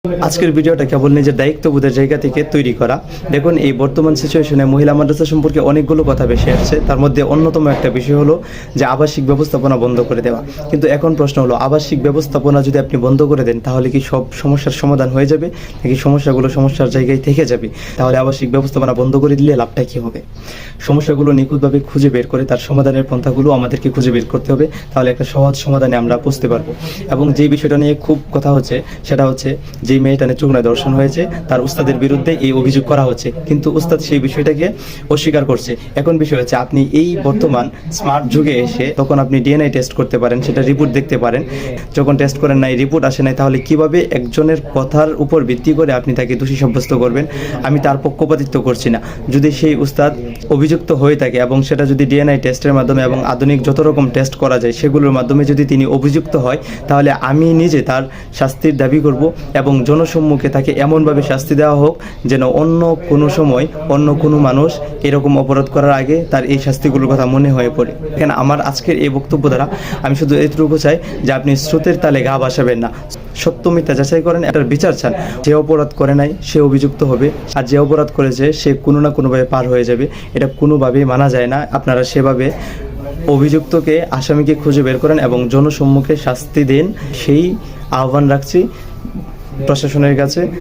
আজকের ভিডিওটা কেবল নিজের দায়িত্ববোধের জায়গা থেকে তৈরি করা। দেখুন, এই বর্তমান সিচুয়েশনে মহিলা মাদ্রাসা সম্পর্কে অনেকগুলো কথা বেশি আসছে। তার মধ্যে অন্যতম একটা বিষয় হলো যে আবাসিক ব্যবস্থাপনা বন্ধ করে দেওয়া। কিন্তু এখন প্রশ্ন হলো, আবাসিক ব্যবস্থাপনা যদি আপনি বন্ধ করে দেন তাহলে কি সব সমস্যার সমাধান হয়ে যাবে, নাকি সমস্যাগুলো সমস্যার জায়গায় থেকে যাবে? তাহলে আবাসিক ব্যবস্থাপনা বন্ধ করে দিলে লাভটা কী হবে? সমস্যাগুলো নিখুঁতভাবে খুঁজে বের করে তার সমাধানের পন্থাগুলো আমাদেরকে খুঁজে বের করতে হবে। তাহলে একটা সহজ সমাধানে আমরা বুঝতে পারবো। এবং যেই বিষয়টা নিয়ে খুব কথা হচ্ছে সেটা হচ্ছে, যে মেয়েটা চোখনায় দর্শন হয়েছে তার উস্তাদের বিরুদ্ধে এই অভিযোগ করা হচ্ছে, কিন্তু উস্তাদ সেই বিষয়টাকে অস্বীকার করছে। এখন বিষয় হচ্ছে, আপনি এই বর্তমান স্মার্ট যুগে এসে তখন আপনি ডিএনএ টেস্ট করতে পারেন, সেটা রিপোর্ট দেখতে পারেন। যখন টেস্ট করেন নাই, রিপোর্ট আসে নাই, তাহলে কিভাবে একজনের কথার উপর ভিত্তি করে আপনি তাকে দোষী সাব্যস্ত করবেন? আমি তার পক্ষপাতিত্ব করছি না। যদি সেই উস্তাদ অভিযুক্ত হয়ে থাকে এবং সেটা যদি ডিএনএ টেস্টের মাধ্যমে এবং আধুনিক যত রকম টেস্ট করা যায় সেগুলোর মাধ্যমে যদি তিনি অভিযুক্ত হয়, তাহলে আমি নিজে তার শাস্তির দাবি করব এবং জনসম্মুখে তাকে এমনভাবে শাস্তি দেওয়া হোক যেন অন্য কোনো সময় অন্য কোনো মানুষ এরকম অপরাধ করার আগে তার এই শাস্তিগুলোর কথা মনে হয়ে পড়ে। কেন আমার আজকের এই বক্তব্য দ্বারা আমি শুধু এতটুকু চাই যে আপনি স্রোতের তালে গা ভাসাবেন না, সত্য মিথ্যা যাচাই করেন, এটার বিচার চান। যে অপরাধ করে নাই সে অভিযুক্ত হবে, আর যে অপরাধ করেছে সে কোনো না কোনোভাবে পার হয়ে যাবে। এটা কোনোভাবেই মানা যায় না। আপনারা সেভাবে অভিযুক্তকে, আসামিকে খুঁজে বের করেন এবং জনসম্মুখে শাস্তি দেন, সেই আহ্বান রাখছি প্রশাসনের কাছে।